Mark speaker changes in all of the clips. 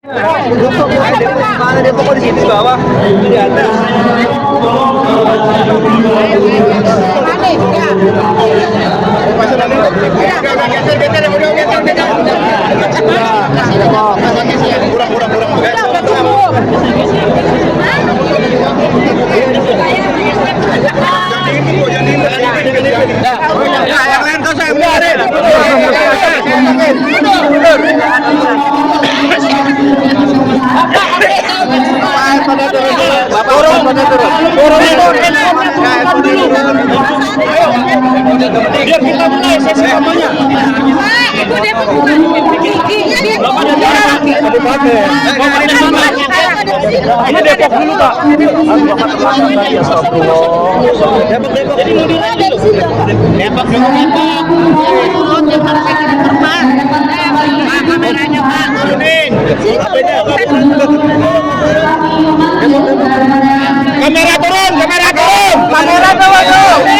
Speaker 1: Mana dia kok di sini bawah? Itu di atas. Yang lain kau saya biarin. Biar kita mulai sesi kampanye. Ini Depok dulu, Pak. Depok kameranya Pak, turunin. Kamera turun, kamera turun. Kamera turun.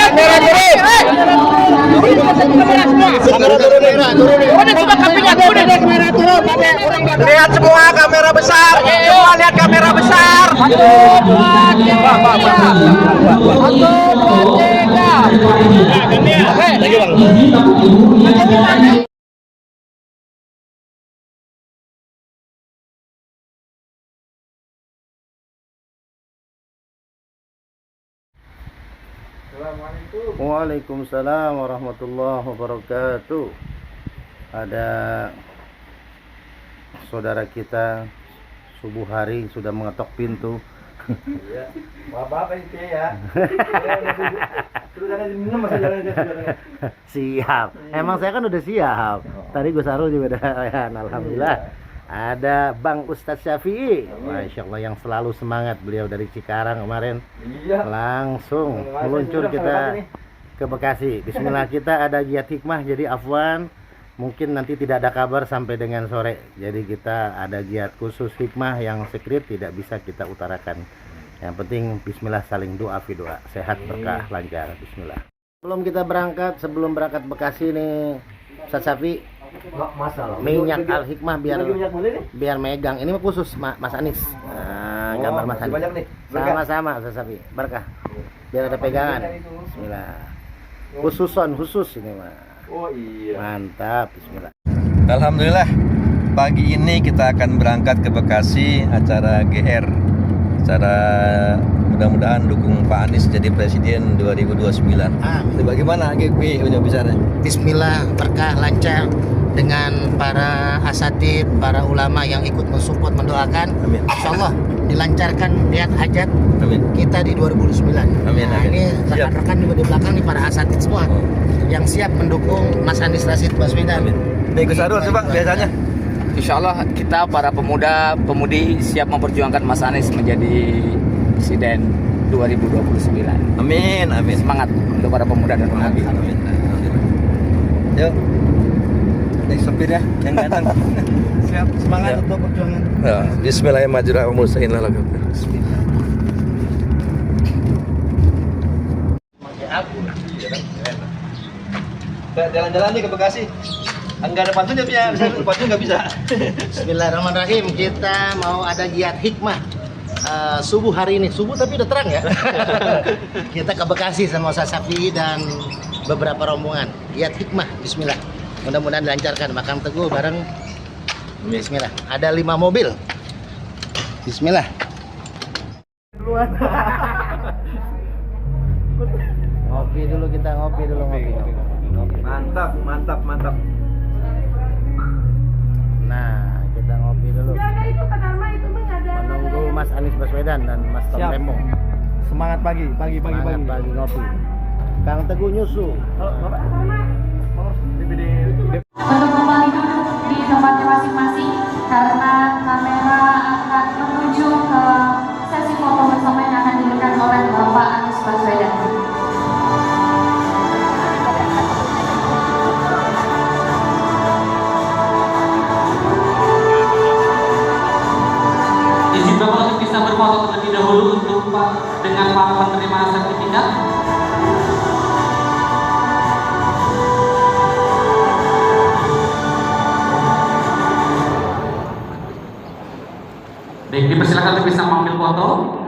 Speaker 1: Kamera turun. Kamera turunin. Kamera turun. Lihat semua kamera besar. Semua lihat kamera besar. Lagi Bang.
Speaker 2: Waalaikumsalam warahmatullahi wabarakatuh. Ada saudara kita subuh hari sudah mengetok pintu. Iya. Bapak itu ya. Siap. Emang saya kan udah siap. Tadi Gus Arul juga udah ya, alhamdulillah. Ada Bang Ustadz Syafi'i, Masya Allah, yang selalu semangat. Beliau dari Cikarang kemarin langsung meluncur kita ke Bekasi. Bismillah, kita ada giat hikmah, jadi afwan mungkin nanti tidak ada kabar sampai dengan sore. Jadi kita ada giat khusus hikmah yang secret tidak bisa kita utarakan. Yang penting bismillah, saling doa fi doa, sehat berkah lancar. Bismillah. Sebelum berangkat Bekasi nih Ustadz Syafi'i, masalah minyak Al Hikmah biar megang. Ini khusus Mas Anis. Nah, gambar Mas Anis. Sama-sama Ustaz Safi. Berkah. Biar ada pegangan. Bismillah. Khusus ini mah. Oh iya. Mantap. Bismillah.
Speaker 1: Alhamdulillah. Pagi ini kita akan berangkat ke Bekasi acara GR. Acara mudah-mudahan dukung Pak Anies jadi presiden 2029. Bagaimana GP punya bicara?
Speaker 2: Bismillah, berkah lancar dengan para asatid, para ulama yang ikut mensupport, mendoakan.
Speaker 1: Amin.
Speaker 2: Insyaallah dilancarkan niat hajat.
Speaker 1: Amin.
Speaker 2: Kita di 2029.
Speaker 1: Amin.
Speaker 2: Nah, ini rekan-rekan juga di belakang nih para asatid semua yang siap mendukung Mas Anies Rashid Baswedan.
Speaker 1: Amin. Nih Gus Arul coba biasanya.
Speaker 3: Insyaallah kita para pemuda-pemudi siap memperjuangkan Mas Anies menjadi presiden 2029.
Speaker 1: Amin.
Speaker 3: Semangat untuk para pemuda dan pemudi.
Speaker 1: Amin. Yuk. Nih sopir ya, yang ganteng. Siap, semangat untuk perjuangan. Ya, bismillahirrahmanirrahim. Jalan-jalan nih ke Bekasi. Enggak ada pantunnya punya, pantun nggak bisa.
Speaker 2: Bismillahirrahmanirrahim. Kita mau ada giat hikmah subuh hari ini. Subuh tapi udah terang ya. Kita ke Bekasi sama Ustaz Syafi'i dan beberapa rombongan. Giat hikmah. Bismillah. Mudah-mudahan dilancarkan. Makan teguh bareng. Bismillah. Ada 5 mobil. Bismillah. Ngopi dulu kita, ngopi.
Speaker 1: Mantap.
Speaker 2: Nah, kita ngopi dulu. Menunggu Mas Anies Baswedan dan Mas Tom Lembong.
Speaker 1: Semangat pagi
Speaker 2: ngopi. Kang Teguh nyusu.
Speaker 4: Untuk kembali duduk di tempatnya masing-masing karena kamera akan menuju ke sesi foto bersama yang akan diberikan oleh Bapak Anies Baswedan.
Speaker 5: Izin Bapak untuk bisa berfoto terlebih dahulu untuk dengan para penerima sertifikat. Baik, dipersilakan untuk bisa mengambil foto.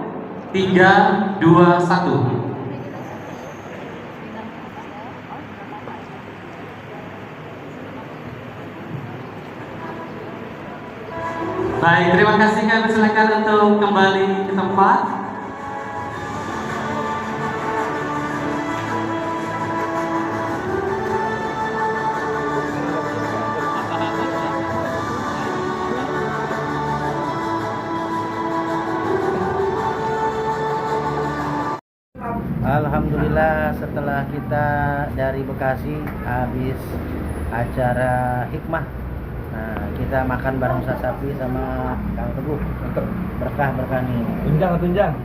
Speaker 5: 3, 2, 1. Baik, terima kasih. Kami persilakan untuk kembali ke tempat.
Speaker 2: Alhamdulillah, setelah kita dari Bekasi habis acara hikmah, nah kita makan bareng Ustaz Safi sama Kang Teguh. Berkah nih. Tunjang.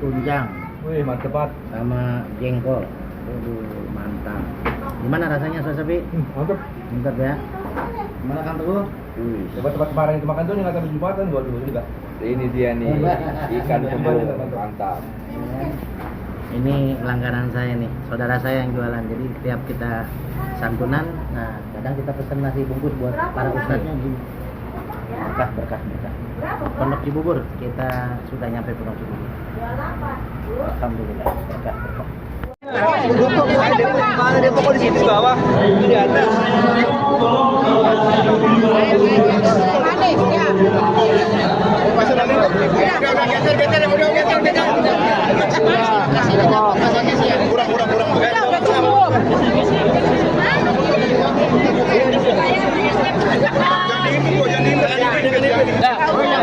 Speaker 3: Wih, mantep banget.
Speaker 2: Sama jengkol. Waduh, mantap. Gimana rasanya Ustaz Safi?
Speaker 3: Mantep.
Speaker 2: Mantap ya. Gimana Kang Teguh?
Speaker 3: Tempat kemarin itu makan tuh nggak sampai Jumatan, dua juga. Ini dia nih, ikan kembung, mantap.
Speaker 2: Ini langganan saya nih, saudara saya yang jualan. Jadi tiap kita santunan, nah kadang kita pesen nasi bungkus buat para ustadznya gini. Berkah. Pondok Cibubur, kita sudah nyampe Pondok Cibubur. Alhamdulillah, berkah.
Speaker 3: Depok di sini bawah, di atas.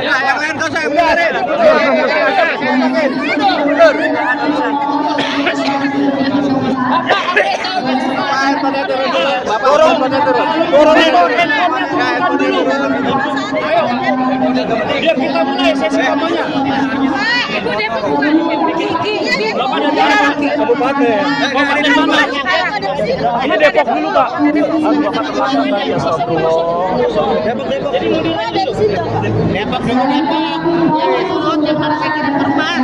Speaker 3: Yang lain kau saya mundurin. Biar kita mulai sesi kampanye.
Speaker 6: Ibu Depok bukan giginya dia.
Speaker 3: Kabupaten. Ini Depok dulu, Pak. Depok.
Speaker 6: Dari situ.
Speaker 3: Depok dulu, Depok.
Speaker 6: Turun yang harus saya kirim terbang.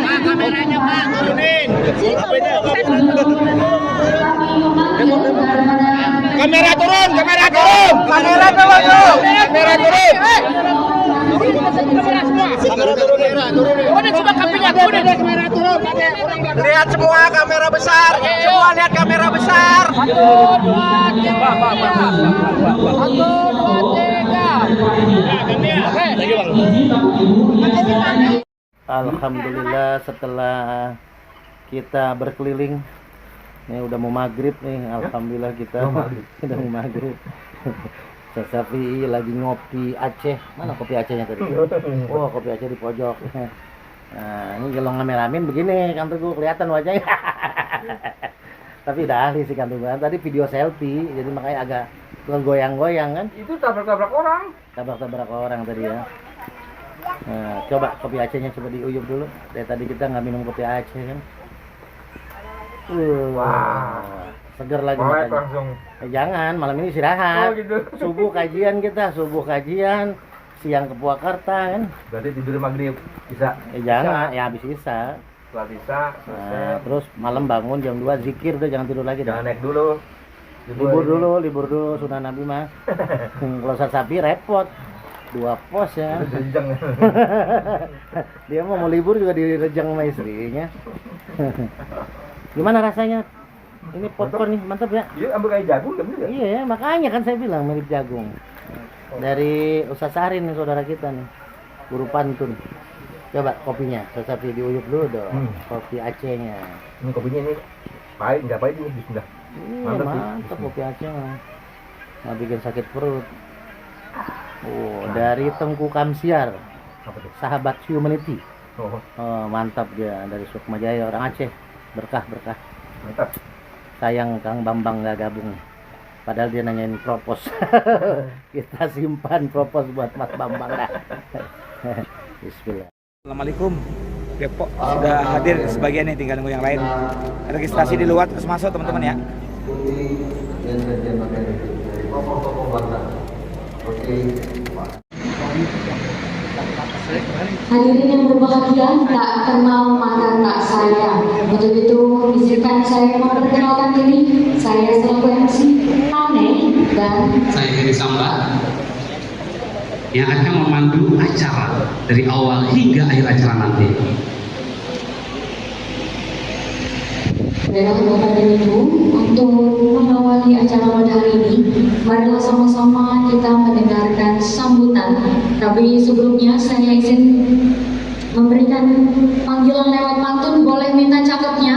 Speaker 3: Pak, kameranya Pak, turunin. Kamera turun. Kamera turun. Lihat semua kamera besar. Semua lihat kamera besar. 1, 2, 3.
Speaker 2: Alhamdulillah, setelah kita berkeliling, ini udah mau maghrib nih. Alhamdulillah kita udah mau maghrib. Ustaz Safi lagi ngopi Aceh. Mana kopi Acehnya tadi? Oh, kopi Aceh di pojok. Nah, ini kalau ngameramin begini, Kang Teguh kelihatan wajahnya. Tapi udah ahli sih Kang Teguh. Tadi video selfie, jadi makanya agak goyang-goyang kan?
Speaker 3: Itu tabrak-tabrak orang.
Speaker 2: Tabrak-tabrak orang tadi ya. Nah, coba kopi Acehnya coba diuyup dulu. Dari tadi kita nggak minum kopi Aceh kan.
Speaker 3: Wah.
Speaker 2: Seger lagi
Speaker 3: Melek
Speaker 2: matanya.
Speaker 3: langsung.
Speaker 2: Jangan, malam ini istirahat.
Speaker 3: Oh, gitu.
Speaker 2: Subuh kajian, siang ke Purwakarta kan.
Speaker 3: Berarti tidur maghrib bisa.
Speaker 2: Jangan, ya habis isa.
Speaker 3: Setelah bisa,
Speaker 2: Nah, terus malam bangun jam 2 zikir, udah jangan tidur lagi dah.
Speaker 3: jangan naik dulu.
Speaker 2: Libur dulu sunnah Nabi mah. Kalau Ustaz Safi repot. 2 pos ya.
Speaker 3: Jenjang.
Speaker 2: Dia mau libur juga direjang sama istrinya. Gimana rasanya? Ini popcorn nih, mantap ya?
Speaker 3: Iya, ambil kayak jagung kan juga.
Speaker 2: Iya, makanya kan saya bilang mirip jagung. Dari Ustaz Sarin nih, saudara kita nih. Guru pantun. Coba kopinya, Ustaz Safi diuyup dulu dong. Kopi Acehnya.
Speaker 3: Ini kopinya ini pahit, enggak pahit ini bismillah.
Speaker 2: Mantap, mantap kopi Aceh mah. Nggak bikin sakit perut. Oh, dari Tengku Kamsiar,
Speaker 3: Apa tuh?
Speaker 2: sahabat humanity.
Speaker 3: Oh,
Speaker 2: Oh, mantap dia, dari Sukmajaya, orang Aceh. Berkah.
Speaker 3: mantap.
Speaker 2: Sayang Kang Bambang nggak gabung. Padahal dia nanyain propos. Kita simpan propos buat Mas Bambang dah. Bismillah.
Speaker 7: Assalamualaikum. Depok sudah hadir sebagian nih, tinggal nunggu yang lain. Registrasi di luar terus masuk teman-teman ya.
Speaker 4: Hadirin yang berbahagia, tak kenal maka tak sayang. Untuk itu, izinkan saya memperkenalkan diri. Saya selaku MC Ane dan
Speaker 5: Saya Heri Samba. yang akan memandu acara dari awal hingga akhir acara nanti.
Speaker 4: Baiklah Bapak dan Ibu, untuk mengawali acara pada hari ini, marilah sama-sama kita mendengarkan sambutan. Tapi sebelumnya saya izin memberikan panggilan lewat pantun. Boleh minta cakepnya?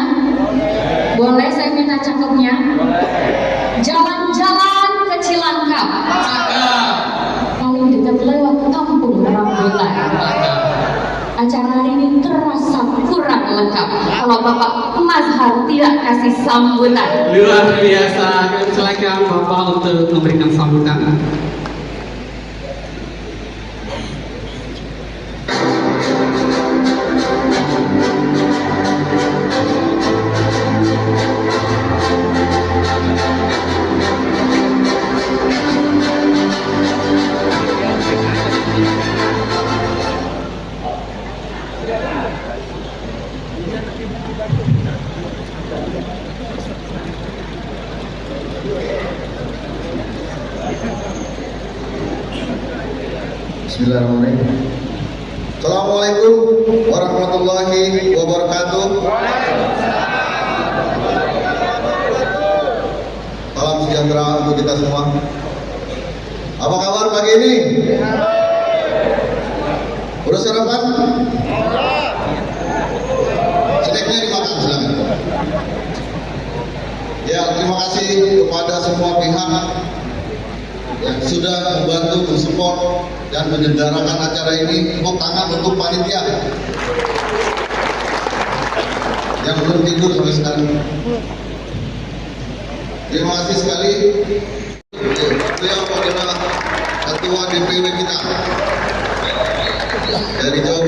Speaker 4: Boleh saya minta cakepnya? Jalan-jalan ke Cilangkap, paling dekat lewat kampung Rambutan. Acara hari ini terasa kurang lengkap kalau Bapak Mazhar tidak kasih sambutan.
Speaker 5: Luar biasa, silakan Bapak untuk memberikan sambutan.
Speaker 8: Bismillahirrahmanirrahim. Assalamualaikum warahmatullahi wabarakatuh. Salam sejahtera untuk kita semua. Apa kabar pagi ini? Udah sarapan? Snacknya dimakan, silakan. Ya, terima kasih kepada semua pihak yang sudah membantu, mensupport dan menyelenggarakan acara ini. Tepuk tangan untuk panitia yang belum tidur sampai sekarang. Terima kasih sekali. Beliau adalah ketua DPW kita dari Jawa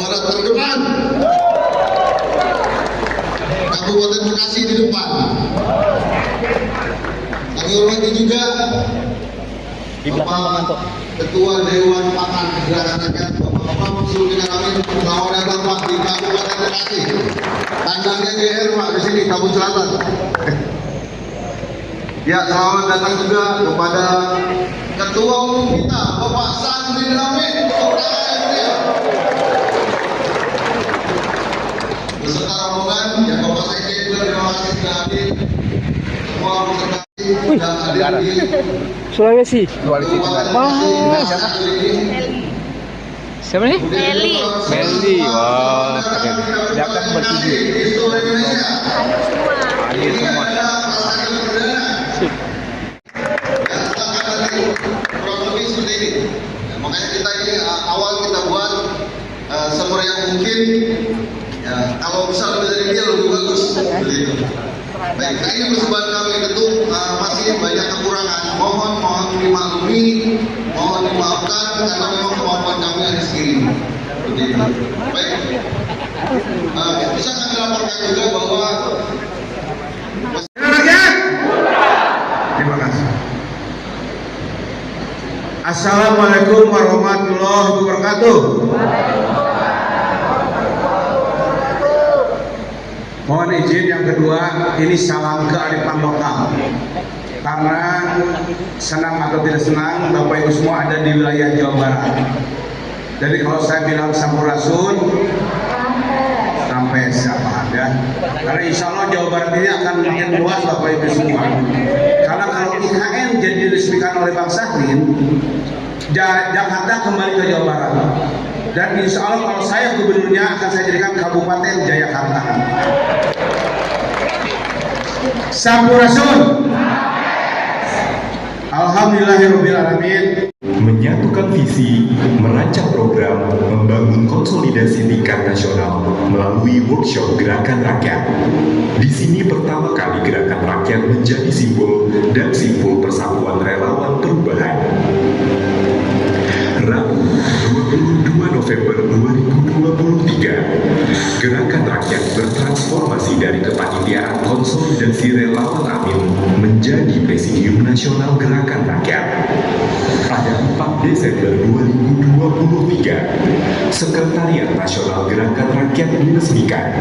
Speaker 8: Barat terdepan. Kabupaten Bekasi di depan. Kami hormati juga Bapak Ketua Dewan Pangan Gerakan Rakyat Bapak Sultan Amin Lawan Bapak di Kabupaten Bekasi. Tandangnya GR Pak di sini Kabut Selatan. Ya, selamat datang juga kepada Ketua Umum kita Bapak Sandri Amin. Beserta rombongan yang Bapak Sekjen, terima kasih sudah hadir. Semua beserta sudah hadir di
Speaker 7: Sulawesi.
Speaker 8: Mahal.
Speaker 7: Siapa nih?
Speaker 6: Meli.
Speaker 7: Meli. Wah, datang bertujuh. Hadir semua.
Speaker 8: Kurang lebih seperti ini. Makanya kita ini awal kita buat semeriah mungkin. Ya, kalau bisa lebih dari dia lebih bagus. Begitu. Baik, ini persembahan kami tentu masih banyak kekurangan. Mohon dimaklumi, mohon dimaafkan karena memang kemampuan kami ada segini. Begitu. Baik. Bisa kami laporkan juga bahwa terima kasih. Assalamualaikum warahmatullahi wabarakatuh. Mohon izin yang kedua, ini salam kearifan lokal. Karena senang atau tidak senang, Bapak Ibu semua ada di wilayah Jawa Barat. Jadi kalau saya bilang sampurasun, sampai siapa ya? Karena insya Allah Jawa Barat ini akan makin luas Bapak Ibu semua. Karena kalau IKN jadi diresmikan oleh Bang Sahdin, Jakarta kembali ke Jawa Barat. Dan insya Allah kalau saya gubernurnya akan saya jadikan Kabupaten Jayakarta. Sampurasun. Alhamdulillahirrahmanirrahim.
Speaker 9: Menyatukan visi, merancang program, membangun konsolidasi tingkat nasional melalui workshop Gerakan Rakyat. Di sini pertama kali Gerakan Rakyat menjadi simbol dan simpul persatuan relawan perubahan. Rabu 22 November 2023, Gerakan Rakyat bertransformasi dari kepanitiaan konsolidasi relawan Amin menjadi Presidium Nasional Gerakan Rakyat. pada 4 Desember 2023, Sekretariat Nasional Gerakan Rakyat diresmikan.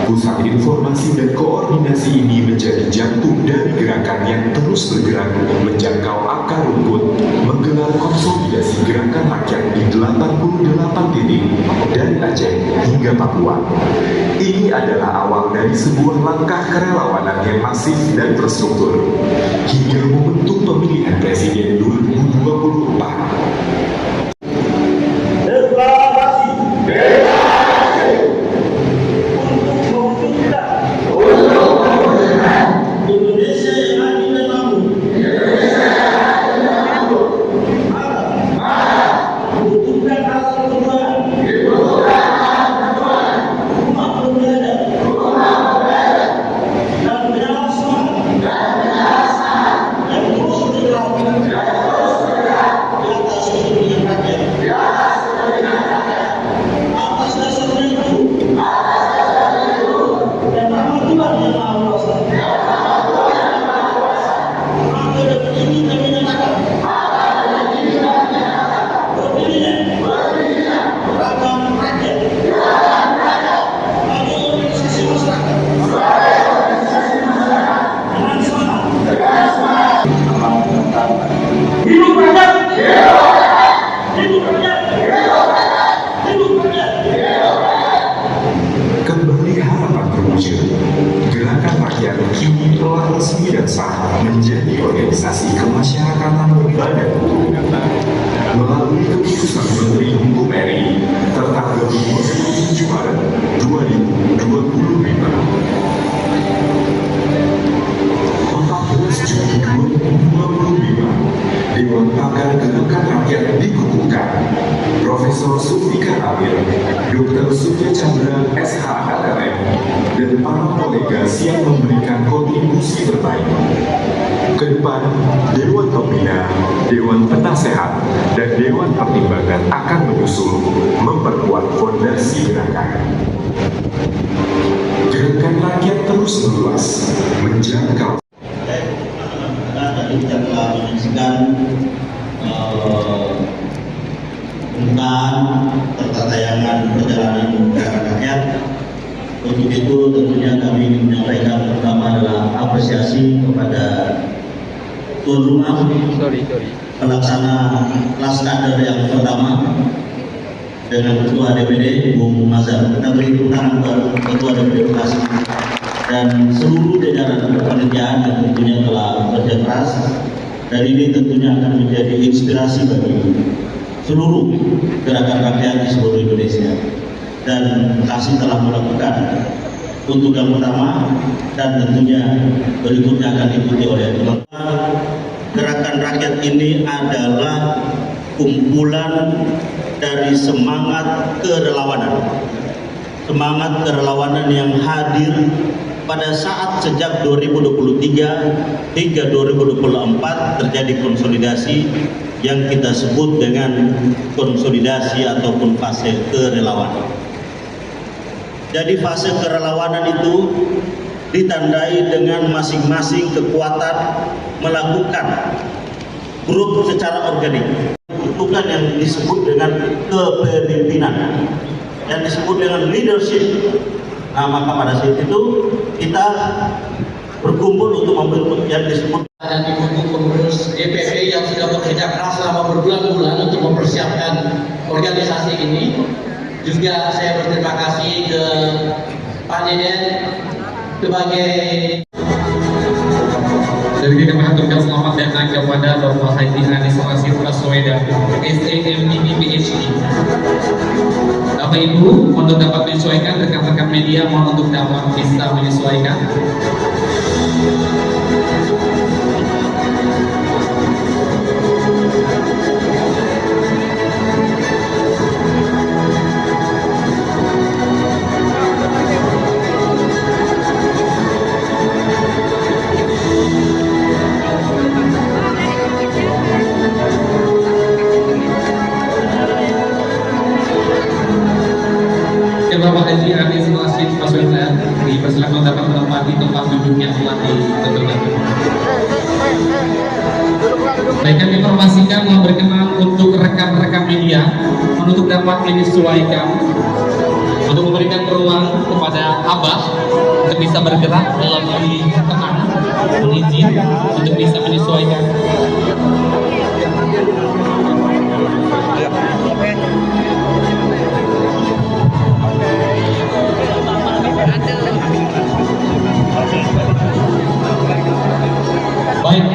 Speaker 9: Pusat informasi dan koordinasi ini menjadi jantung dari gerakan yang terus bergerak menjangkau akar rumput, menggelar konsolidasi gerakan rakyat di 88 titik dari Aceh hingga Papua. Ini adalah awal dari sebuah langkah kerelawanan yang masif dan terstruktur hingga membentuk pemilihan presiden 2024. Kembali harapan terwujud, Gerakan Rakyat kini telah resmi dan sah menjadi organisasi kemasyarakatan berbadan hukum melalui keputusan Menteri Hukum RI tertanggal 27 Maret 2025. 14 Juni 2025, Dewan Pakar Gerakan Rakyat dikukuhkan. Profesor Sulfikar Amir, Dr. Surya Chandra SH LLM, dan para kolega siap memberikan kontribusi terbaik. Ke depan, Dewan Pembina, Dewan Penasehat, dan Dewan Pertimbangan akan menyusul memperkuat fondasi gerakan. Gerakan rakyat terus meluas, menjangkau.
Speaker 10: Tadi kita telah menyaksikan pembukaan serta tayangan perjalanan gerakan rakyat. Untuk itu tentunya kami ingin menyampaikan pertama adalah apresiasi kepada tuan rumah pelaksana kelas kader yang pertama dengan Ketua DPD Bung Mazhar. Kita beri tepuk tangan buat Ketua DPD Bekasi dan seluruh jajaran kepanitiaan yang tentunya telah bekerja keras, dan ini tentunya akan menjadi inspirasi bagi seluruh gerakan rakyat di seluruh Indonesia. Dan Bekasi telah melakukan untuk yang pertama, dan tentunya berikutnya akan diikuti oleh teman-teman. Gerakan rakyat ini adalah kumpulan dari semangat kerelawanan yang hadir pada saat sejak 2023 hingga 2024 terjadi konsolidasi yang kita sebut dengan konsolidasi ataupun fase kerelawanan. Jadi fase kerelawanan itu ditandai dengan masing-masing kekuatan melakukan grup secara organik, bentukan yang disebut dengan kepemimpinan, yang disebut dengan leadership. Nah, maka pada saat itu kita berkumpul untuk membentuk yang disebut
Speaker 11: dan ibu pengurus DPD yang sudah bekerja keras selama berbulan-bulan untuk mempersiapkan organisasi ini. Juga saya berterima kasih ke Pak Deden sebagai
Speaker 5: dan kita mengaturkan selamat datang kepada Bapak Haji Anies Rashid Baswedan, SMPD PhD. Bapak Ibu, untuk dapat menyesuaikan, rekan-rekan media mohon untuk dapat bisa menyesuaikan. Bapak Haji Anies Rashid Baswedan dipersilakan dapat menempati tempat duduk untuk dapat menyesuaikan, untuk memberikan ruang kepada Abah untuk bisa bergerak lebih tenang, izin untuk bisa menyesuaikan. Baik,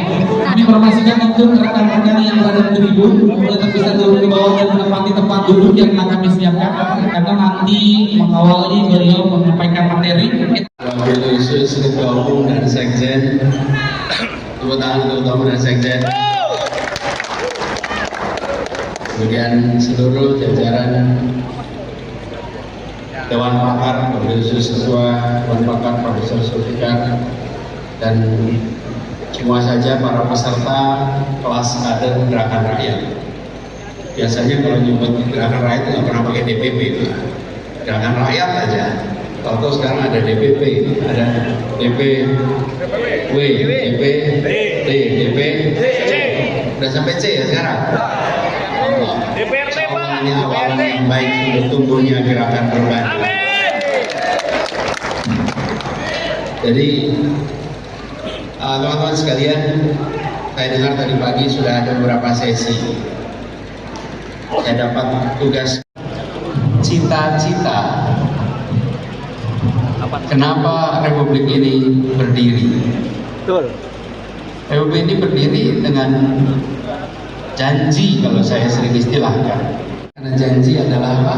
Speaker 5: kami informasikan untuk rekan-rekan yang berada di tribun untuk bisa turun ke bawah dan menempati tempat duduk yang akan kami siapkan, karena nanti mengawali beliau menyampaikan materi.
Speaker 11: Wakil khusus Ketua Umum dan Sekjen, tepuk tangan Ketua Umum dan Sekjen. Kemudian seluruh jajaran Dewan Pakar, Wakil khusus Ketua Dewan Pakar Profesor Sulfikar, dan semua saja para peserta kelas kader Gerakan Rakyat. Biasanya kalau nyebut Gerakan Rakyat itu nggak pernah pakai DPP, Gerakan Rakyat aja. Tahu sekarang ada DPP, ada DPW, DPT, DPC, udah sampai C ya sekarang. Ini awalan yang baik untuk tumbuhnya gerakan perubahan. Jadi teman-teman sekalian, saya dengar tadi pagi sudah ada beberapa sesi. Saya dapat tugas cita-cita. Kenapa Republik ini berdiri?
Speaker 7: Betul.
Speaker 11: Republik ini berdiri dengan janji, kalau saya sering istilahkan. Karena janji adalah apa?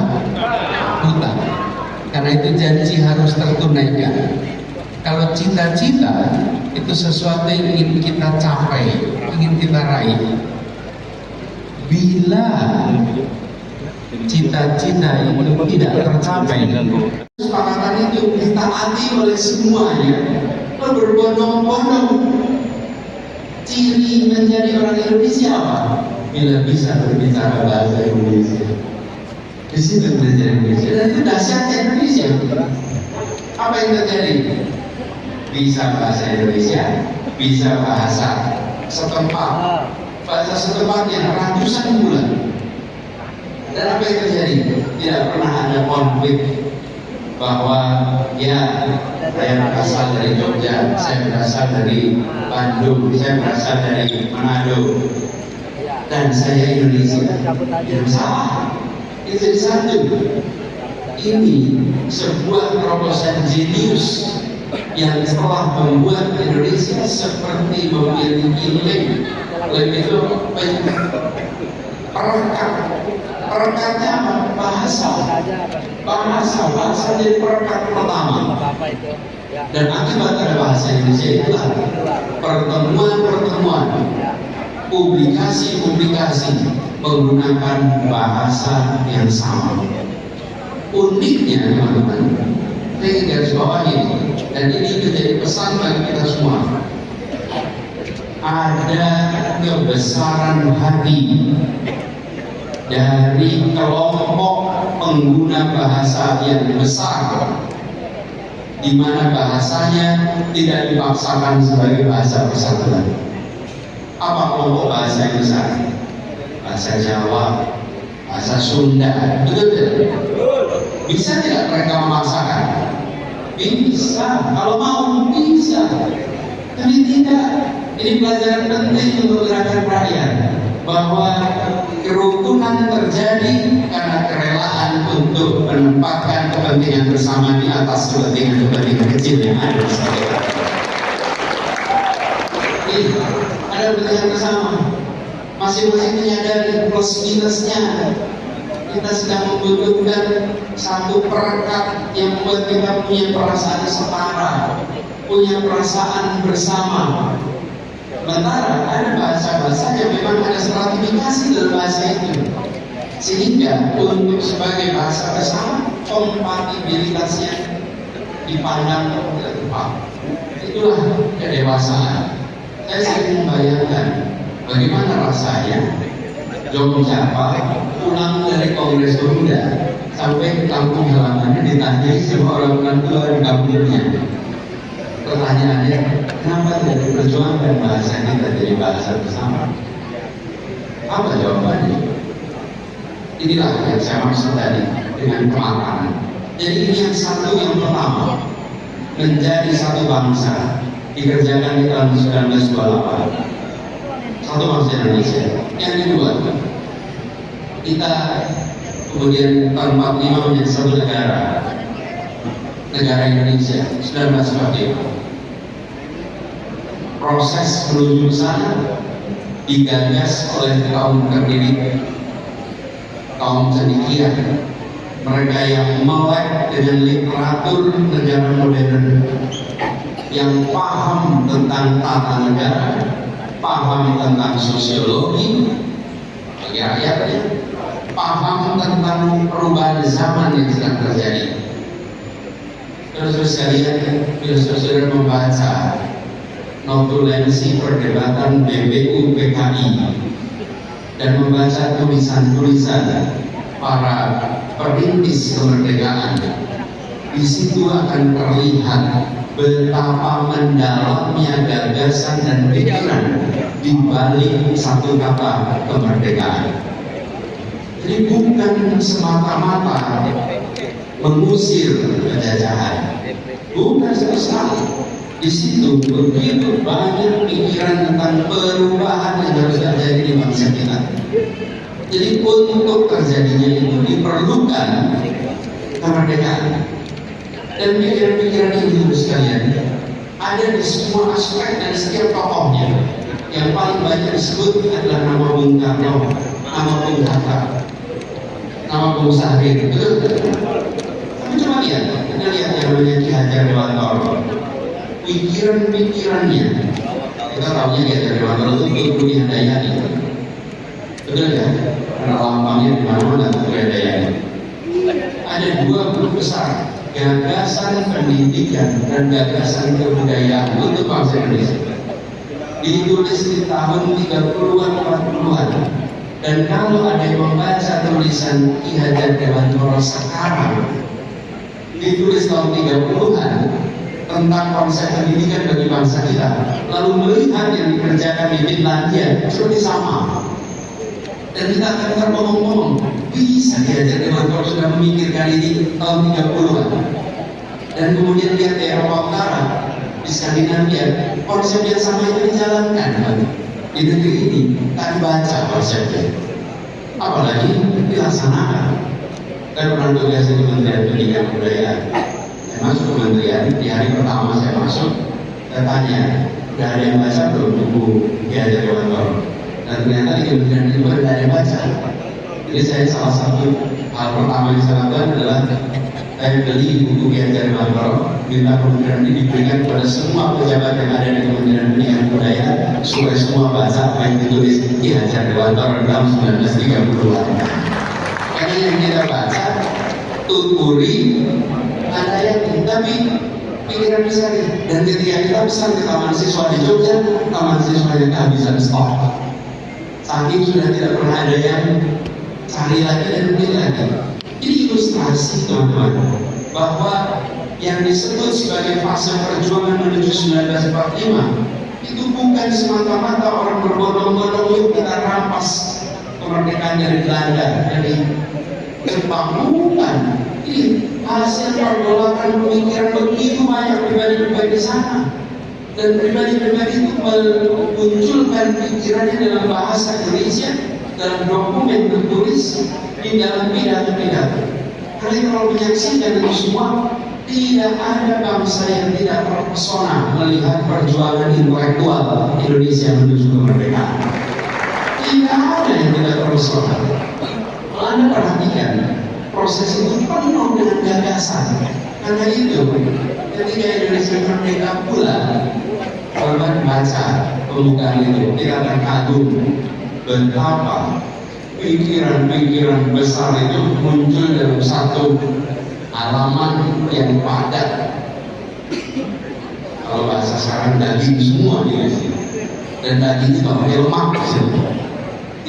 Speaker 11: Hutang. Karena itu janji harus tertunaikan. Kalau cita-cita itu sesuatu yang ingin kita capai, ingin kita raih. Bila cita-cita itu tidak tercapai, kesepakatan itu ditaati oleh semuanya, berbondong-bondong. Ciri menjadi orang Indonesia apa? Bila bisa berbicara bahasa Indonesia. Di situ menjadi Indonesia. Dan itu dahsyatnya Indonesia. Apa yang terjadi? Bisa bahasa Indonesia, bisa bahasa setempat, bahasa setempat yang ratusan bulan. Dan apa yang terjadi? Tidak pernah ada konflik bahwa ya saya berasal dari Jogja, saya berasal dari Bandung, saya berasal dari Manado, dan saya Indonesia. Tidak salah, itu jadi satu. Ini sebuah terobosan jenius yang telah membuat Indonesia seperti memiliki lem itu perekat. Perekatnya bahasa jadi perekat pertama. Dan akibat ada bahasa Indonesia itulah pertemuan, publikasi menggunakan bahasa yang sama. Uniknya teman-teman, saya ingin garis bawahi, dan ini menjadi pesan bagi kita semua. Ada kebesaran hati dari kelompok pengguna bahasa yang besar, di mana bahasanya tidak dipaksakan sebagai bahasa persatuan. Apa kelompok bahasa yang besar? Bahasa Jawa, bahasa Sunda, betul? Bisa tidak mereka memaksakan? Bisa, kalau mau bisa. Tapi tidak. Ini pelajaran penting untuk gerakan rakyat, bahwa kerukunan terjadi karena kerelaan untuk menempatkan kepentingan bersama di atas kepentingan kecil yang ada di sekitar. Ada kepentingan bersama, masing-masing menyadari plus minusnya. Kita sedang membutuhkan satu perekat yang membuat kita punya perasaan setara, punya perasaan bersama. Sementara ada bahasa-bahasa yang memang ada stratifikasi dalam bahasa itu, sehingga untuk sebagai bahasa bersama kompatibilitasnya dipandang tidak tepat. Itulah kedewasaan. Saya sering membayangkan bagaimana rasanya Jogja pulang dari Kongres Pemuda sampai ke kampung halamannya ditanya semua orang tua di kampungnya. Pertanyaannya, kenapa tidak diperjuangkan bahasa kita jadi bahasa bersama? Apa jawabannya?
Speaker 5: Inilah yang saya maksud tadi dengan kematangan. Jadi ini yang satu, yang pertama, menjadi satu bangsa dikerjakan di tahun 1928, satu bangsa Indonesia. Yang kedua, kita kemudian tahun 45 menjadi satu negara Indonesia 1945. Proses menuju sana digagas oleh kaum terdiri, kaum cendekia, mereka yang melek dengan literatur negara modern, yang paham tentang tata negara, paham tentang sosiologi bagi rakyatnya, paham tentang perubahan zaman yang sedang terjadi. Terus sekalian, bila saudara membaca notulensi perdebatan BPU PKI dan membaca tulisan-tulisan para perintis kemerdekaan, di situ akan terlihat betapa mendalamnya gagasan dan pikiran di balik satu kata kemerdekaan. Jadi bukan semata-mata mengusir penjajahan, bukan sekali. Di situ begitu banyak pikiran tentang perubahan yang harus terjadi di bangsa kita. Jadi untuk terjadinya itu diperlukan kemerdekaan. Dan pikiran-pikiran ini sekalian ada di semua aspek dan setiap tokohnya. Yang paling banyak disebut adalah nama Bung Karno, nama Bung Hatta, nama Bung Sahrir. Betul? Tapi coba lihat, kita lihat yang namanya Ki Hajar Dewantara. Pikiran-pikirannya, kita tahunya Ki Hajar Dewantara itu dunia Dayani. Betul ya? Karena lambangnya di mana-mana dunia Dayani. Ada dua grup besar, gagasan pendidikan dan gagasan kebudayaan untuk bangsa Indonesia. Ditulis di tahun 30-an, 40-an. Dan kalau ada yang membaca tulisan Ki Hajar Dewantara sekarang, ditulis tahun 30-an, tentang konsep pendidikan bagi bangsa kita, lalu melihat yang dikerjakan di Finlandia seperti sama, dan kita akan terngomong-ngomong, bisa Ki Hajar Dewantara sudah memikirkan ini tahun 30-an. Dan kemudian lihat di Eropa Utara, di Skandinavia, konsep yang sama itu dijalankan. Di negeri ini tak dibaca konsepnya, apalagi dilaksanakan. Dan pernah tugas di Kementerian Pendidikan dan Kebudayaan. Saya masuk kementerian, di hari pertama saya masuk, saya tanya, udah ada yang baca belum buku Ki Hajar Dewantara? Dan ternyata di Kementerian itu ada yang baca. Jadi saya salah satu hal pertama yang saya lakukan adalah saya beli buku Ki Hajar Dewantara, minta kementerian ini diberikan kepada semua pejabat yang ada di Kementerian Pendidikan dan Kebudayaan supaya semua baca apa yang ditulis Ki Hajar Dewantara tahun 1930-an. Karena yang kita baca, tuturi, ada yang tapi pikiran besar. Dan ketika kita pesan ke taman siswa di Jogja, taman siswanya kehabisan stok. Saking sudah tidak pernah ada yang cari lagi dan beli lagi. Ini ilustrasi teman-teman bahwa yang disebut sebagai fase perjuangan menuju 1945 itu bukan semata-mata orang berbondong-bondong yuk kita rampas kemerdekaan dari Belanda, dari Jepang, bukan. Ini hasil pergolakan pemikiran begitu banyak pribadi-pribadi di sana, dan pribadi-pribadi itu memunculkan pikirannya dalam bahasa Indonesia, dalam dokumen tertulis, di dalam pidato-pidato. Kalian kalau menyaksikan itu semua, tidak ada bangsa yang tidak terpesona melihat perjuangan intelektual Indonesia menuju kemerdekaan. Tidak ada yang tidak terpesona. Kalau Anda perhatikan, proses itu penuh dengan gagasan. Karena itu, ketika Indonesia merdeka pula, korban baca pembukaan itu, kita akan kagum betapa pikiran-pikiran besar itu muncul dalam satu halaman yang padat. Kalau bahasa sekarang daging semua di sini, dan daging itu pakai lemak di sini.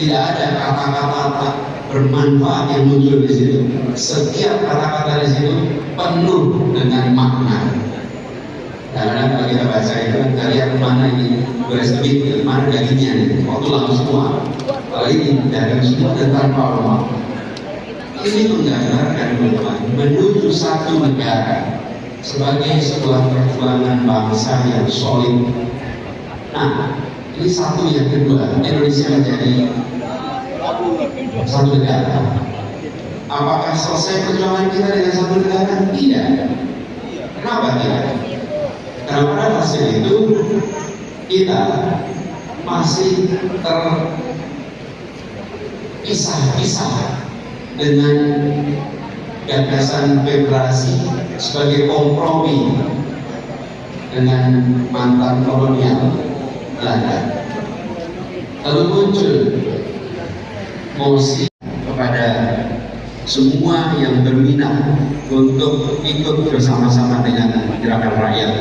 Speaker 5: Tidak ada kata-kata bermanfaat yang muncul di situ. Setiap kata-kata di situ penuh dengan makna. Karena kalau kita baca itu, kita lihat mana ini beres debit, mana dagingnya nih. Waktu langsung semua. Kalau ini daging semua dan tanpa lemak.
Speaker 12: ini menggambarkan bahwa menuju satu negara sebagai sebuah perjuangan bangsa yang solid. Nah, ini satu. Yang kedua, Indonesia menjadi satu negara. Apakah selesai perjuangan kita dengan satu negara? Tidak. Kenapa tidak? Karena pada hasil itu kita masih terpisah-pisah dengan gagasan federasi sebagai kompromi dengan mantan kolonial Belanda. Lalu muncul mosi kepada semua yang berminat untuk ikut bersama-sama dengan gerakan rakyat,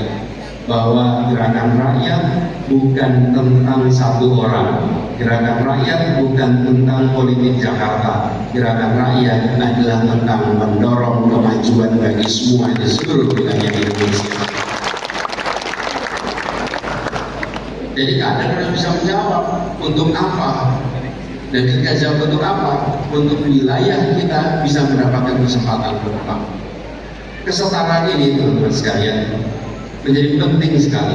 Speaker 12: bahwa gerakan rakyat bukan tentang satu orang, gerakan rakyat bukan tentang politik Jakarta, gerakan rakyat adalah tentang mendorong kemajuan bagi semua di seluruh wilayah Indonesia. Jadi kader harus bisa menjawab untuk apa, dan kita jawab untuk apa, untuk wilayah kita bisa mendapatkan kesempatan berkembang. Kesetaraan ini teman-teman sekalian menjadi penting sekali.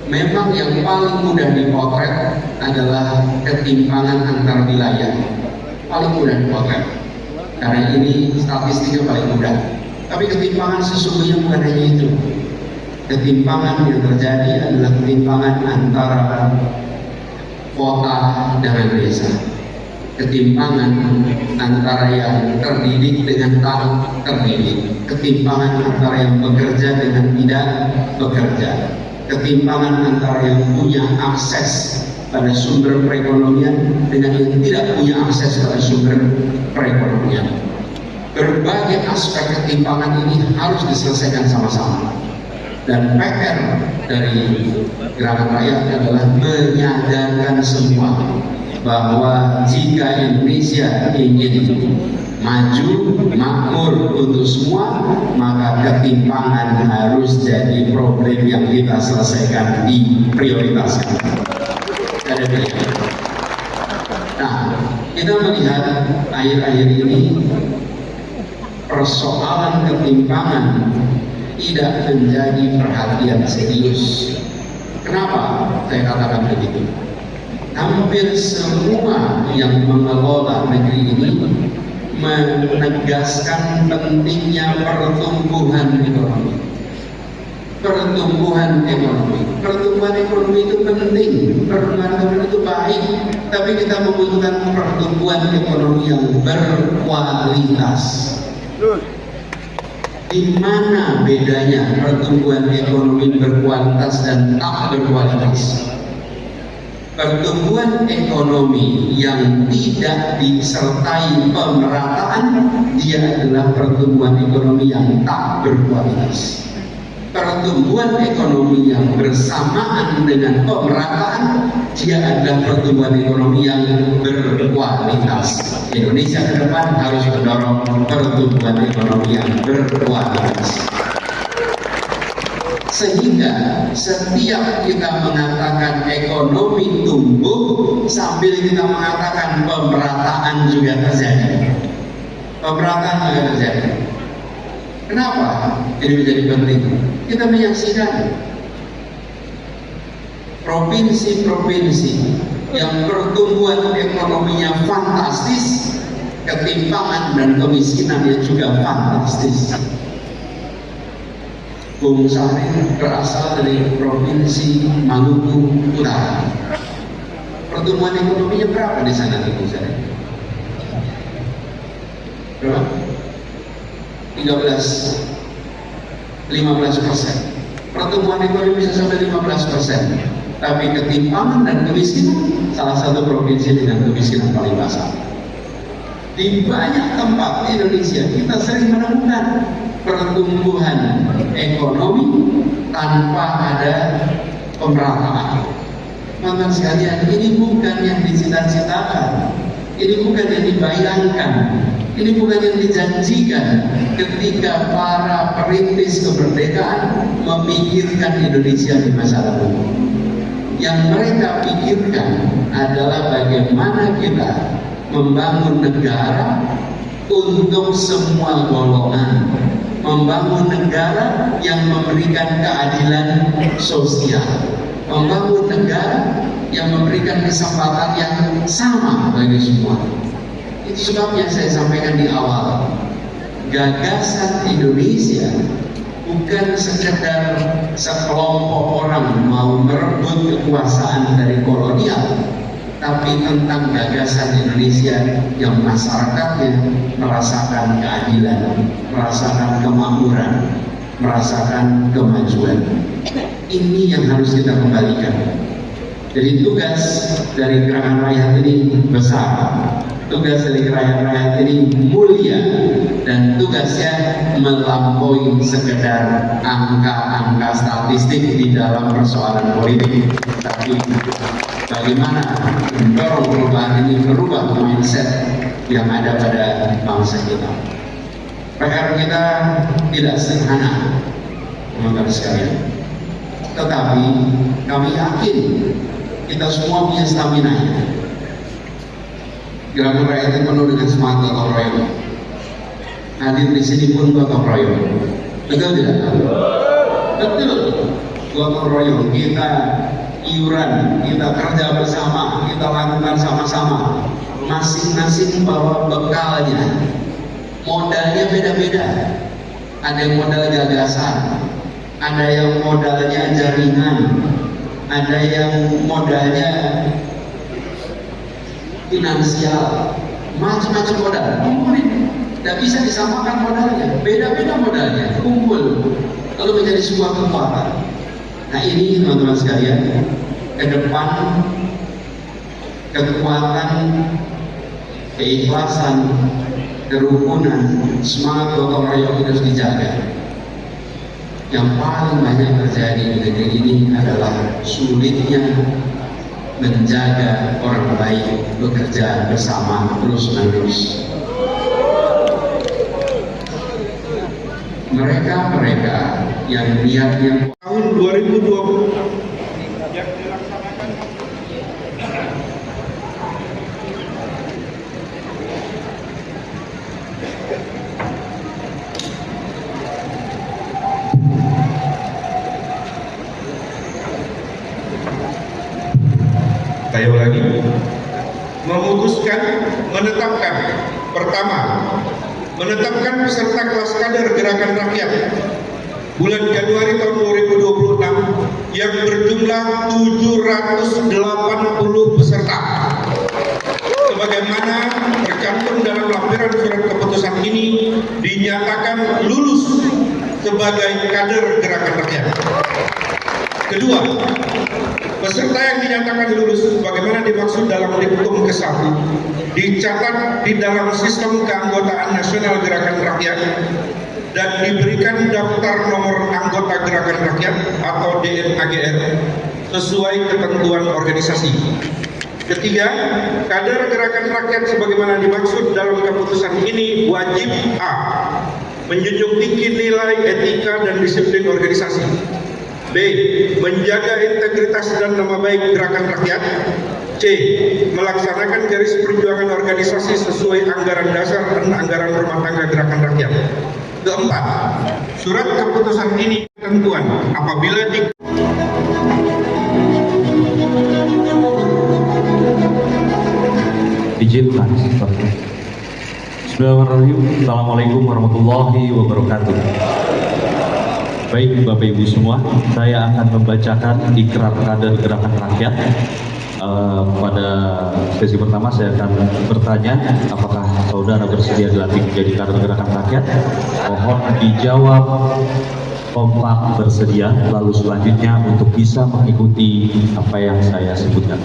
Speaker 12: Memang yang paling mudah dipotret adalah ketimpangan antar wilayah, paling mudah dipotret karena ini statistiknya paling mudah. Tapi ketimpangan sesungguhnya bukan hanya itu. Ketimpangan yang terjadi adalah ketimpangan antara kota dengan desa, ketimpangan antara yang terdidik dengan tak terdidik, ketimpangan antara yang bekerja dengan tidak bekerja, ketimpangan antara yang punya akses pada sumber perekonomian dengan yang tidak punya akses pada sumber perekonomian. Berbagai aspek ketimpangan ini harus diselesaikan sama-sama. Dan PR dari gerakan rakyat adalah menyadarkan semua bahwa jika Indonesia ingin maju, makmur untuk semua, maka ketimpangan harus jadi problem yang kita selesaikan, diprioritaskan. Ada pilihan. Nah, kita melihat akhir-akhir ini persoalan ketimpangan tidak menjadi perhatian serius. Kenapa saya katakan begitu? Hampir semua yang mengelola negeri ini menegaskan pentingnya pertumbuhan ekonomi. Pertumbuhan ekonomi itu penting, pertumbuhan ekonomi itu baik, tapi kita membutuhkan pertumbuhan ekonomi yang berkualitas. Di mana bedanya pertumbuhan ekonomi berkualitas dan tak berkualitas? Pertumbuhan ekonomi yang tidak disertai pemerataan, dia adalah pertumbuhan ekonomi yang tak berkualitas. Pertumbuhan ekonomi yang bersamaan dengan pemerataan, dia adalah pertumbuhan ekonomi yang berkualitas. Indonesia ke depan harus mendorong pertumbuhan ekonomi yang berkualitas. Sehingga setiap kita mengatakan ekonomi tumbuh, sambil kita mengatakan pemerataan juga terjadi. Pemerataan juga terjadi. Kenapa ini menjadi penting? Kita menyaksikan provinsi-provinsi yang pertumbuhan ekonominya fantastis, ketimpangan dan kemiskinannya juga fantastis. Bung Sari berasal dari provinsi Maluku Utara. Pertumbuhan ekonominya berapa di sana, Bung Sari? Berapa? 15%. Pertumbuhan ekonomi bisa sampai 15%. Tapi ketimpangan dan kemiskinan salah satu provinsi dengan kemiskinan paling besar. Di banyak tempat di Indonesia kita sering menemukan pertumbuhan ekonomi tanpa ada pemerataan. Teman-teman sekalian, ini bukan yang dicita-citakan, ini bukan yang dibayangkan, ini bukan yang dijanjikan ketika para perintis kemerdekaan memikirkan Indonesia di masa lalu. Yang mereka pikirkan adalah bagaimana kita membangun negara untuk semua golongan, membangun negara yang memberikan keadilan sosial, membangun negara yang memberikan kesempatan yang sama bagi semua. Itu sebabnya saya sampaikan di awal, gagasan Indonesia bukan sekedar sekelompok orang mau merebut kekuasaan dari kolonial, tapi tentang gagasan Indonesia yang masyarakatnya merasakan keadilan, merasakan kemakmuran, merasakan kemajuan. Ini yang harus kita kembalikan. Jadi tugas dari gerakan rakyat ini besar, tugas dari gerakan rakyat ini mulia, dan tugasnya melampaui sekedar angka-angka statistik di dalam persoalan politik, tapi bagaimana mendorong perubahan ini, merubah mindset yang ada pada bangsa kita. PR kita tidak sederhana, teman-teman sekalian. Tetapi kami yakin kita semua punya stamina. Gerakan rakyat itu penuh dengan semangat gotong royong. Hadir di sini pun gotong royong. Betul tidak? Betul. Gotong royong, kita iuran, kita kerja bersama, kita lakukan sama-sama. Masing-masing bawa bekalnya. Modalnya beda-beda. Ada yang modal gagasan, ada yang modalnya jaringan, ada yang modalnya finansial, macam-macam modal. Kumpulin, tidak bisa disamakan modalnya, beda-beda modalnya, kumpul, lalu menjadi sebuah kekuatan. Nah ini teman-teman sekalian, ke depan kekuatan, keikhlasan, kerukunan, semangat gotong royong harus dijaga. Yang paling banyak terjadi di negeri ini adalah sulitnya menjaga orang baik bekerja bersama terus-menerus. Mereka yang niatnya tahun 2020 yang dilaksanakan
Speaker 13: saya ulangi, memutuskan menetapkan pertama, menetapkan peserta kelas kader gerakan rakyat bulan Januari tahun 2026 yang berjumlah 780 peserta sebagaimana tercantum dalam lampiran surat keputusan ini dinyatakan lulus sebagai kader gerakan rakyat. Kedua, peserta yang dinyatakan lulus sebagaimana dimaksud dalam diktum ke-1 dicatat di dalam sistem keanggotaan nasional gerakan rakyat dan diberikan daftar nomor anggota gerakan rakyat atau DNAGR sesuai ketentuan organisasi. Ketiga, kader gerakan rakyat sebagaimana dimaksud dalam keputusan ini wajib A. menjunjung tinggi nilai etika dan disiplin organisasi. B. menjaga integritas dan nama baik gerakan rakyat. C. melaksanakan garis perjuangan organisasi sesuai anggaran dasar dan anggaran rumah tangga gerakan rakyat. Keempat, surat keputusan ini ketentuan apabila di
Speaker 14: izinkan. Bismillahirrahmanirrahim. Assalamualaikum warahmatullahi wabarakatuh. Baik Bapak Ibu semua, saya akan membacakan ikrar kader gerakan rakyat. Pada sesi pertama saya akan bertanya apakah saudara bersedia dilantik menjadi kader gerakan rakyat. Mohon dijawab kompak bersedia, lalu selanjutnya untuk bisa mengikuti apa yang saya sebutkan.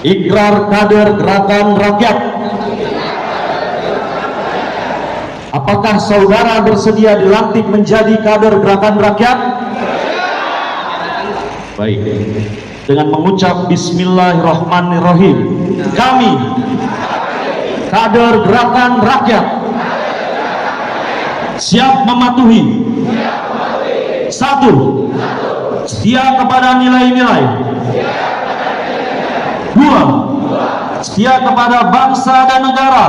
Speaker 14: Ikrar kader gerakan rakyat. Apakah saudara bersedia dilantik menjadi kader gerakan rakyat? Baik. Dengan mengucap Bismillahirrahmanirrahim, kami kader gerakan rakyat siap mematuhi 1. setia kepada nilai-nilai. 2. setia kepada bangsa dan negara.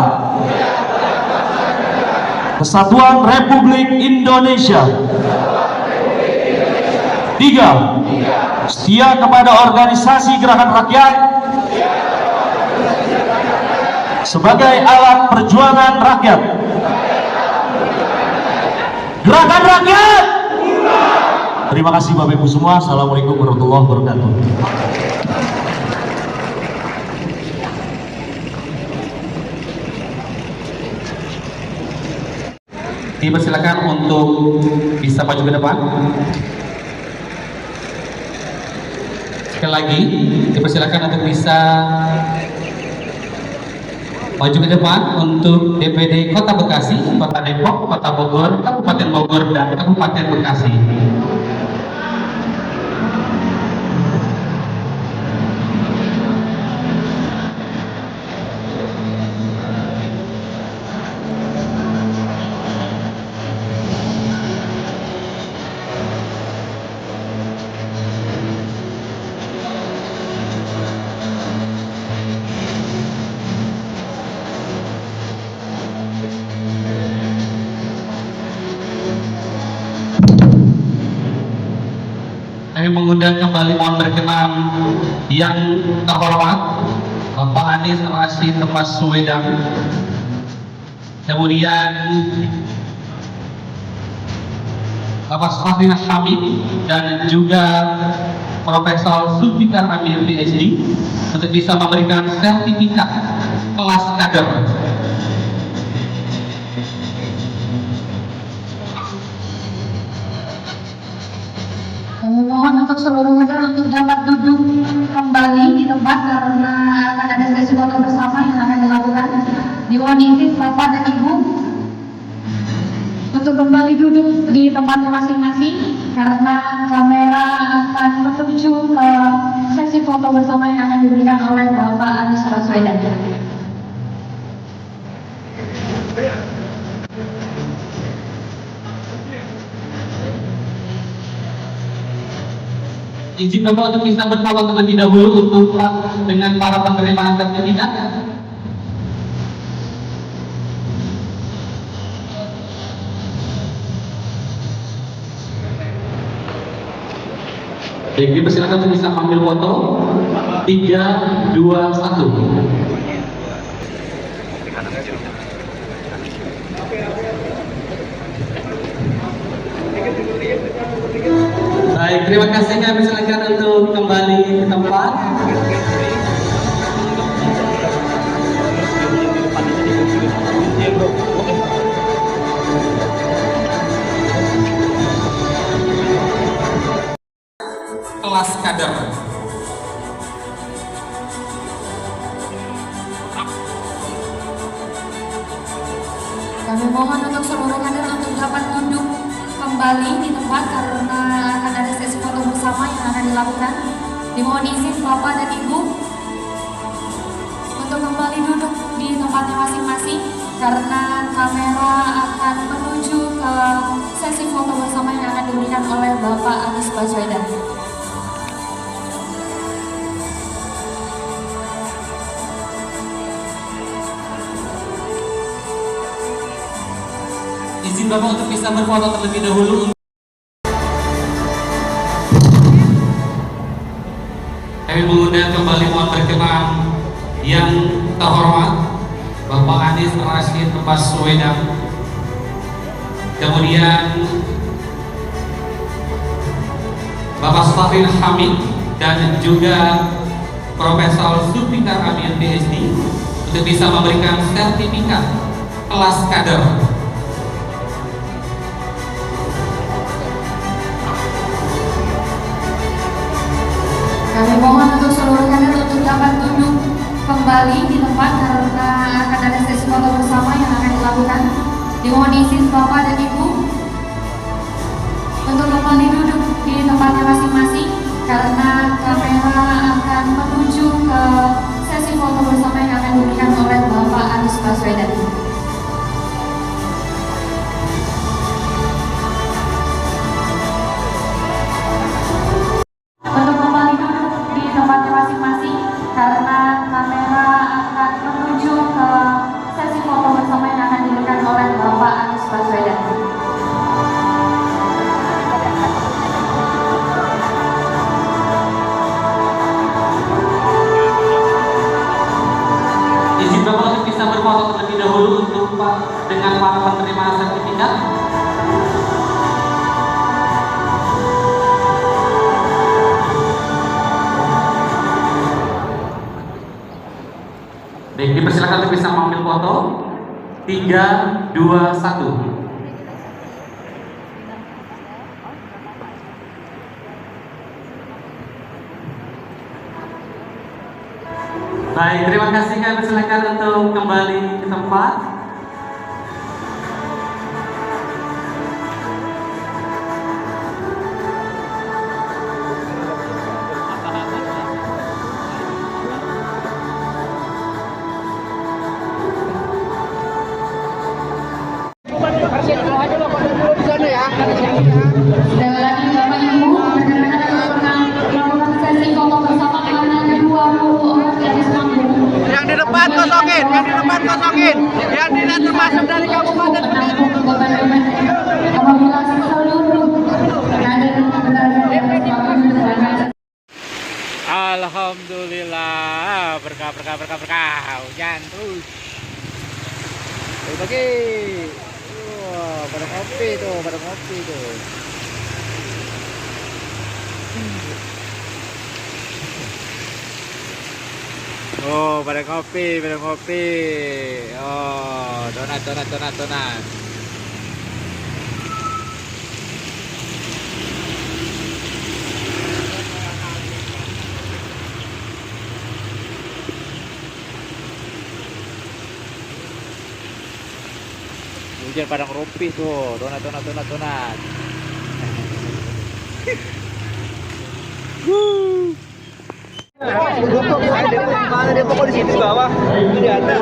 Speaker 14: Kesatuan Republik Indonesia. 3. Setia kepada organisasi gerakan rakyat sebagai alat perjuangan rakyat. Gerakan rakyat. Terima kasih Bapak Ibu semua. Assalamualaikum warahmatullahi wabarakatuh.
Speaker 5: Dipersilakan untuk bisa maju ke depan. Sekali lagi, dipersilakan untuk bisa maju ke depan untuk DPD Kota Bekasi, Kota Depok, Kota Bogor, Kabupaten Bogor, dan Kabupaten Bekasi. Kami mengundang kembali, mohon berkenan yang terhormat Bapak Anies Rashid Baswedan, kemudian Bapak Safrin Hamid, dan juga Profesor Zulfikar Amir PhD untuk bisa memberikan sertifikat kelas kader.
Speaker 4: Mohon untuk seluruh kader untuk dapat duduk kembali di tempat karena akan ada sesi foto bersama yang akan dilakukan. Dimohon izin Bapak dan Ibu untuk kembali duduk di tempatnya masing-masing karena kamera akan menuju ke sesi foto bersama yang akan diberikan oleh Bapak Anies Baswedan.
Speaker 5: Izin Bapak untuk bisa berfoto terlebih dahulu untuk dengan para penerima sertifikat. Baik, dipersilakan untuk bisa ambil foto. 3, 2, 1. Baik, terima kasih. Kami persilakan untuk kembali ke tempat. Kelas kader.
Speaker 4: Kami mohon untuk seluruh kader untuk dapat duduk kembali di tempat karena akan ada sesi foto bersama yang akan dilakukan. Dimohon izin Bapak dan Ibu untuk kembali duduk di tempatnya masing-masing karena kamera akan menuju ke sesi foto bersama yang akan diberikan oleh Bapak Anies Baswedan.
Speaker 5: Izin Bapak untuk bisa berfoto terlebih dahulu. Kami mengundang kembali, mohon berkenan yang terhormat Bapak Anies Rashid Baswedan, kemudian Bapak Safrin Hamid, dan juga Profesor Zulfikar Amir PhD untuk bisa memberikan sertifikat kelas kader.
Speaker 4: Kami mohon untuk seluruh kader untuk dapat duduk kembali di tempat karena akan ada sesi foto bersama yang akan dilakukan. Dimohon izin Bapak dan Ibu untuk kembali duduk di tempatnya masing-masing karena kamera akan menuju ke sesi foto bersama yang akan diberikan oleh Bapak Anies Baswedan. Untuk kembali duduk di tempatnya masing-masing karena kamera akan menuju ke sesi foto
Speaker 5: dengan para penerima sertifikat. Baik, dipersilakan untuk bisa mengambil foto. 3, 2, 1. Baik, terima kasih. Kami persilakan untuk kembali ke tempat.
Speaker 4: Sekali lagi Bapak Ibu, rekan-rekan melakukan sesi foto bersama karena 20 orang di atas panggung.
Speaker 2: Yang di depan kosongin, yang di depan kosongin, yang tidak termasuk dari kabupaten.
Speaker 4: Apabila seluruh kader berada di atas panggung berada.
Speaker 2: Alhamdulillah, berkah. Hujan terus. Bagi. Wah, pada ngopi tuh. Oh, pada ngopi. Oh, donat. Hujan pada ngerumpi tuh, donat. Mana dia pokok di sini bawah, ini di atas.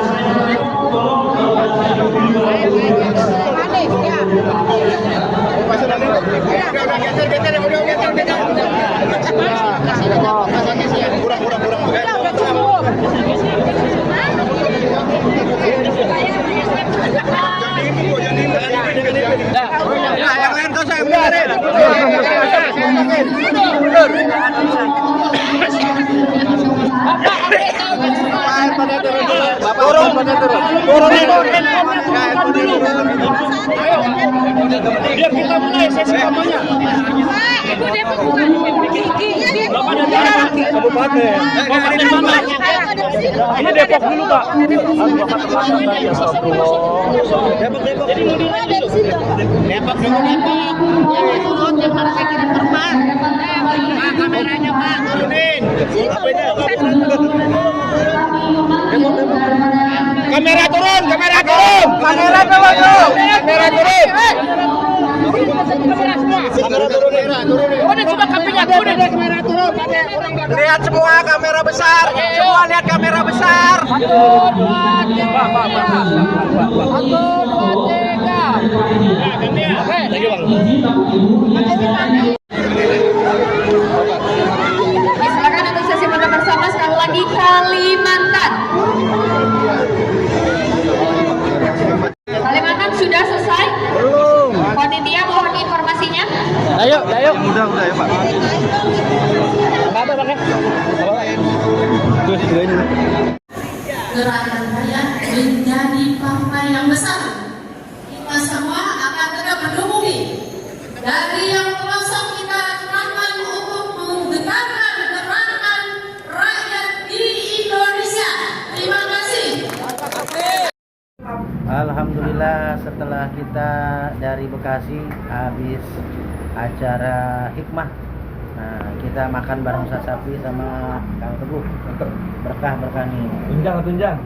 Speaker 2: Yang lain kau saya benerin. Biar kita mulai sesi kampanye.
Speaker 6: Ibu Depok bukan
Speaker 2: Kabupaten. Ini Depok dulu, Pak. Depok dulu. Kameranya Pak, turunin. Kamera turun. Lihat semua kamera besar. Semua lihat kamera besar. 1, 2, 3.
Speaker 4: Silakan untuk sesi foto bersama sekali lagi Kalimantan. Kalimantan sudah selesai? Belum. Panitia mohon informasinya.
Speaker 2: Ayo. Udah ya, Pak. Apa Bang? Terus ini.
Speaker 15: Gerakan rakyat menjadi partai yang besar. Kita semua akan tetap mendukung dari yang pelosok kita kerahkan untuk menggetarkan gerakan rakyat di Indonesia. Terima kasih.
Speaker 2: Alhamdulillah, setelah kita dari Bekasi habis acara hikmah. Nah, kita makan bareng Ustaz Safi sama Kang Teguh. Berkah nih.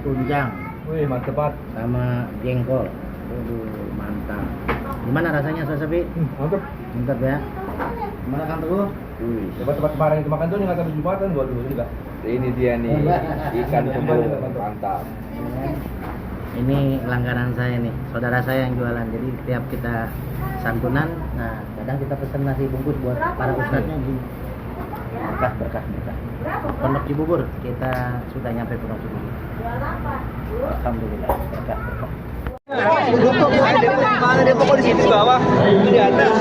Speaker 2: Tunjang.
Speaker 3: Wih, mantep banget.
Speaker 2: Sama jengkol. Mantap. Gimana rasanya Ustaz Safi? Mantap ya. Gimana Kang Teguh?
Speaker 3: Tempat kemarin itu makan tuh nggak sampai Jumatan, gua dulu juga. Ini dia nih, ikan kembung mantap.
Speaker 2: Ini langganan saya nih, saudara saya yang jualan. Jadi tiap kita santunan, nah kadang kita pesen nasi bungkus buat para ustadznya. Berkah. Pondok Cibubur, kita sudah nyampe Pondok Cibubur. Alhamdulillah, berkah. Mana dia pokok di sini bawah, ini di atas.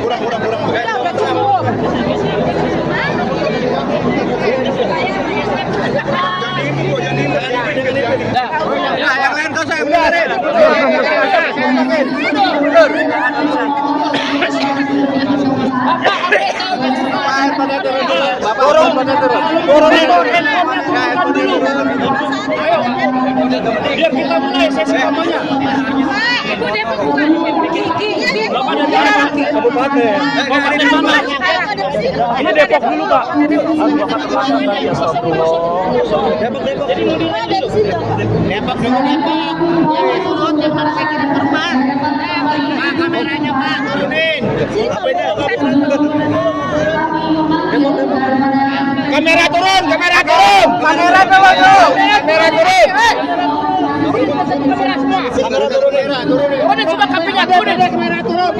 Speaker 2: Kurang. Turun,
Speaker 6: Biar kita mulai sesi kampanye. Ibu Depok bukan.
Speaker 2: Kabupaten.
Speaker 6: Ini Depok dulu, Pak.
Speaker 2: Depok turun yang mana saya kirim terbang. Kameranya Pak, turunin.
Speaker 6: Kamera turun. Kamera turun. Turunin semua kampingnya, turunin. Kamera turun.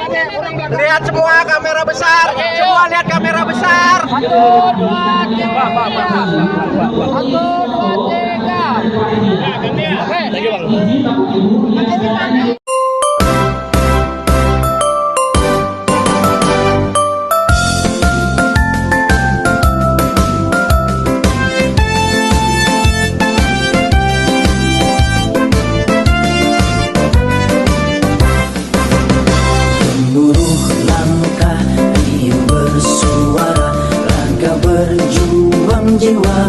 Speaker 2: Lihat semua kamera besar. Semua lihat kamera besar.
Speaker 6: 1, 2, 3. 1, 2, 3. Oke.
Speaker 16: Gemuruh langkah, riuh bersuara, raga berjuang jiwa.